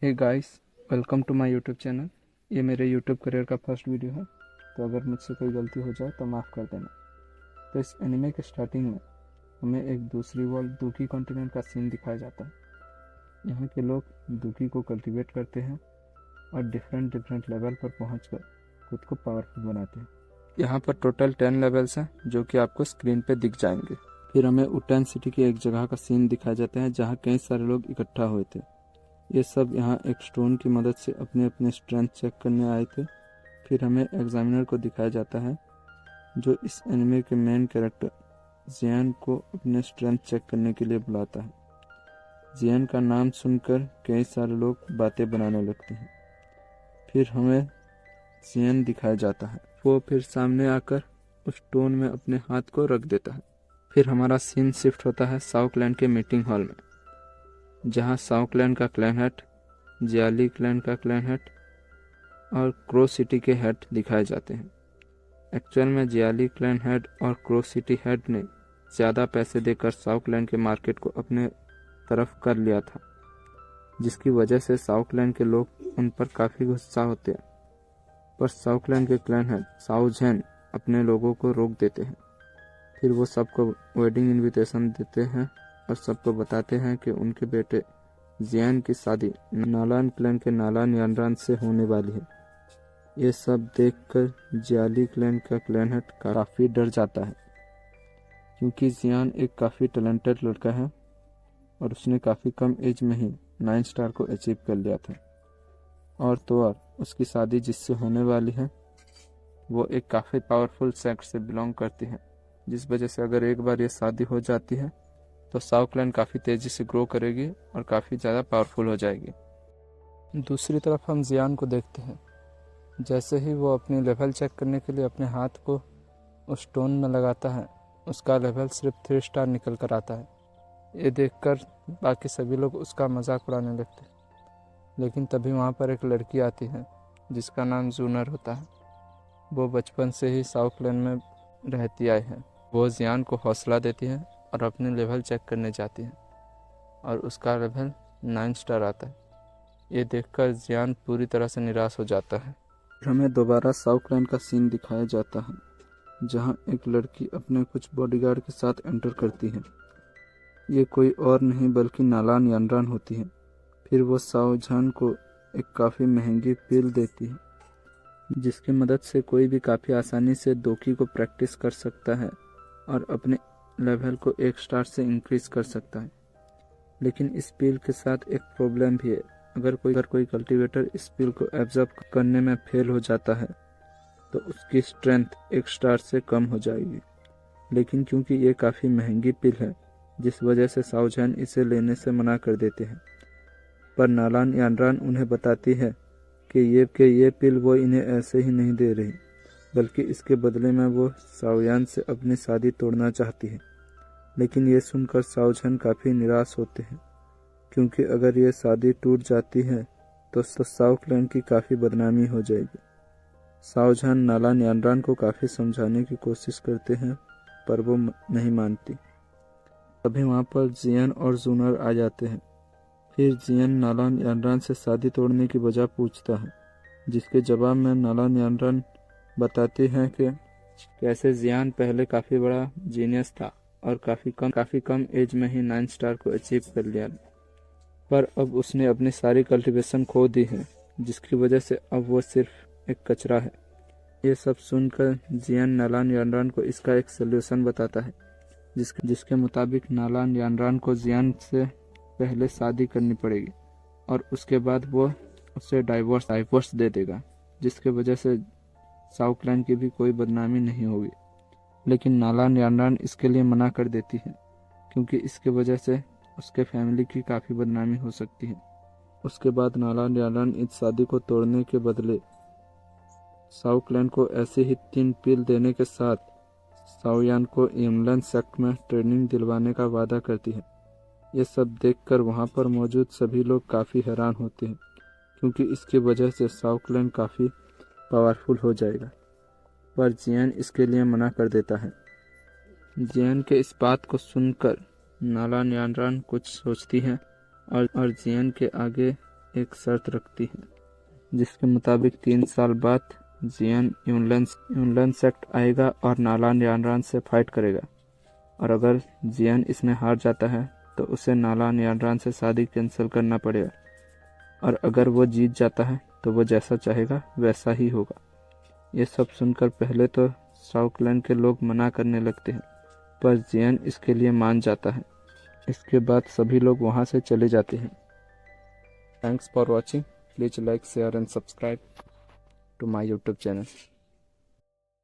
Hey guys, welcome to my YouTube channel. ये मेरे YouTube career का फर्स्ट वीडियो है, तो अगर मुझसे कोई गलती हो जाए तो माफ़ कर देना। तो इस एनिमे के स्टार्टिंग में हमें एक दूसरी वर्ल्ड दुखी कॉन्टिनेंट का सीन दिखाया जाता है। यहाँ के लोग दुखी को कल्टीवेट करते हैं और डिफरेंट लेवल पर पहुंचकर खुद को पावरफुल बनाते हैं। यहाँ पर टोटल 10 लेवल्स हैं जो कि आपको स्क्रीन पे दिख जाएंगे। फिर हमें उटन सिटी की एक जगह का सीन दिखाया जाता है जहाँ कई सारे लोग इकट्ठा हुए थे। ये सब यहाँ एक स्टोन की मदद से अपने अपने स्ट्रेंथ चेक करने आए थे। फिर हमें एग्जामिनर को दिखाया जाता है जो इस एनिमे के मेन कैरेक्टर जियान को अपने स्ट्रेंथ चेक करने के लिए बुलाता है। जियान का नाम सुनकर कई सारे लोग बातें बनाने लगते हैं। फिर हमें जियान दिखाया जाता है, वो फिर सामने आकर उस स्टोन में अपने हाथ को रख देता है। फिर हमारा सीन शिफ्ट होता है साउ क्लैन के मीटिंग हॉल में, जहाँ साउ क्लैन का क्लैन हेड, जियाली क्लैन का क्लैन हेड और क्रो सिटी के हेड दिखाए जाते हैं। एक्चुअल में जियाली क्लैन हेड और क्रो सिटी हेड ने ज़्यादा पैसे देकर साउ क्लैन के मार्केट को अपने तरफ कर लिया था, जिसकी वजह से साउ क्लैन के लोग उन पर काफ़ी गुस्सा होते हैं। पर साउ क्लैन के क्लैन हेड साउ झेन अपने लोगों को रोक देते हैं। फिर वो सबको वेडिंग इनविटेशन देते हैं और सबको बताते हैं कि उनके बेटे जियान की शादी नालान क्लैन के नालान यानरान से होने वाली है। ये सब देखकर जियाली क्लैन का क्लैन हेड काफ़ी डर जाता है, क्योंकि जियान एक काफ़ी टैलेंटेड लड़का है और उसने काफ़ी कम एज में ही 9 स्टार को अचीव कर लिया था। और तो और उसकी शादी जिससे होने वाली है वो एक काफ़ी पावरफुल सेक्ट से बिलोंग करती है, जिस वजह से अगर एक बार ये शादी हो जाती है तो साउ क्लैन काफ़ी तेज़ी से ग्रो करेगी और काफ़ी ज़्यादा पावरफुल हो जाएगी। दूसरी तरफ हम जियान को देखते हैं। जैसे ही वो अपनी लेवल चेक करने के लिए अपने हाथ को उस स्टोन में लगाता है, उसका लेवल सिर्फ 3 स्टार निकल कर आता है। ये देखकर बाकी सभी लोग उसका मजाक उड़ाने लगते हैं। लेकिन तभी वहाँ पर एक लड़की आती है जिसका नाम जूनर होता है। वो बचपन से ही साउ क्लैन में रहती आई है। वो जियान को हौसला देती है और अपने लेवल चेक करने जाती है और उसका लेवल 9 स्टार आता है। ये देखकर जियान पूरी तरह से निराश हो जाता है। हमें दोबारा साउ क्लैन का सीन दिखाया जाता है, जहाँ एक लड़की अपने कुछ बॉडीगार्ड के साथ एंटर करती है। ये कोई और नहीं बल्कि नालान यानरान होती है। फिर वो साओ झान को एक काफ़ी महंगी पिल देती है, जिसकी मदद से कोई भी काफ़ी आसानी से दोकी को प्रैक्टिस कर सकता है और अपने लेवल को 1 स्टार से इंक्रीज कर सकता है। लेकिन इस पिल के साथ एक प्रॉब्लम भी है। अगर कोई कल्टीवेटर इस पिल को एब्जॉर्ब करने में फेल हो जाता है तो उसकी स्ट्रेंथ 1 स्टार से कम हो जाएगी। लेकिन क्योंकि ये काफ़ी महंगी पिल है, जिस वजह से साओ झान इसे लेने से मना कर देते हैं। पर नालान यानरान उन्हें बताती है कि ये पिल वो इन्हें ऐसे ही नहीं दे रही, बल्कि इसके बदले में वो साओयान से अपनी शादी तोड़ना चाहती है। लेकिन ये सुनकर साओ झान काफ़ी निराश होते हैं, क्योंकि अगर ये शादी टूट जाती है तो साओ क्लैन की काफ़ी बदनामी हो जाएगी। साओ झान नालान यानरान को काफ़ी समझाने की कोशिश करते हैं, पर वो नहीं मानती। तभी वहाँ पर जियान और जूनर आ जाते हैं। फिर जियान नालान यानरान से शादी तोड़ने की वजह पूछता है, जिसके जवाब में नालान यानरान बताते हैं कि कैसे जियान पहले काफ़ी बड़ा जीनियस था और काफ़ी कम एज में ही 9 स्टार को अचीव कर लिया, पर अब उसने अपनी सारी कल्टीवेशन खो दी है, जिसकी वजह से अब वो सिर्फ एक कचरा है। ये सब सुनकर जियान नालान यानरान को इसका एक सलूशन बताता है, जिसके मुताबिक नालान यानरान को जियान से पहले शादी करनी पड़ेगी और उसके बाद वो उसे डाइवोर्स दे देगा, जिसके वजह से साउ क्लैन की भी कोई बदनामी नहीं होगी। लेकिन नालान यानरान इसके लिए मना कर देती है, क्योंकि इसके वजह से उसके फैमिली की काफ़ी बदनामी हो सकती है। उसके बाद नालान यानरान इस शादी को तोड़ने के बदले साउ क्लैन को ऐसे ही 3 पिल देने के साथ साओयान को इमलन सेक्ट में ट्रेनिंग दिलवाने का वादा करती है। ये सब देखकर वहाँ पर मौजूद सभी लोग काफ़ी हैरान होते हैं, क्योंकि इसकी वजह से साउ क्लैन काफ़ी पावरफुल हो जाएगा। पर जियान इसके लिए मना कर देता है। जियान के इस बात को सुनकर नालान यानरान कुछ सोचती है और जियान के आगे एक शर्त रखती है, जिसके मुताबिक 3 साल बाद जियान यूनलन सेक्ट आएगा और नालान यानरान से फाइट करेगा, और अगर जियान इसमें हार जाता है तो उसे नालान यानरान से शादी कैंसिल करना पड़ेगा, और अगर वो जीत जाता है तो वो जैसा चाहेगा वैसा ही होगा। ये सब सुनकर पहले तो साउथलैंड के लोग मना करने लगते हैं, पर जियान इसके लिए मान जाता है। इसके बाद सभी लोग वहाँ से चले जाते हैं। Thanks for watching. Please like, share and subscribe to my YouTube channel.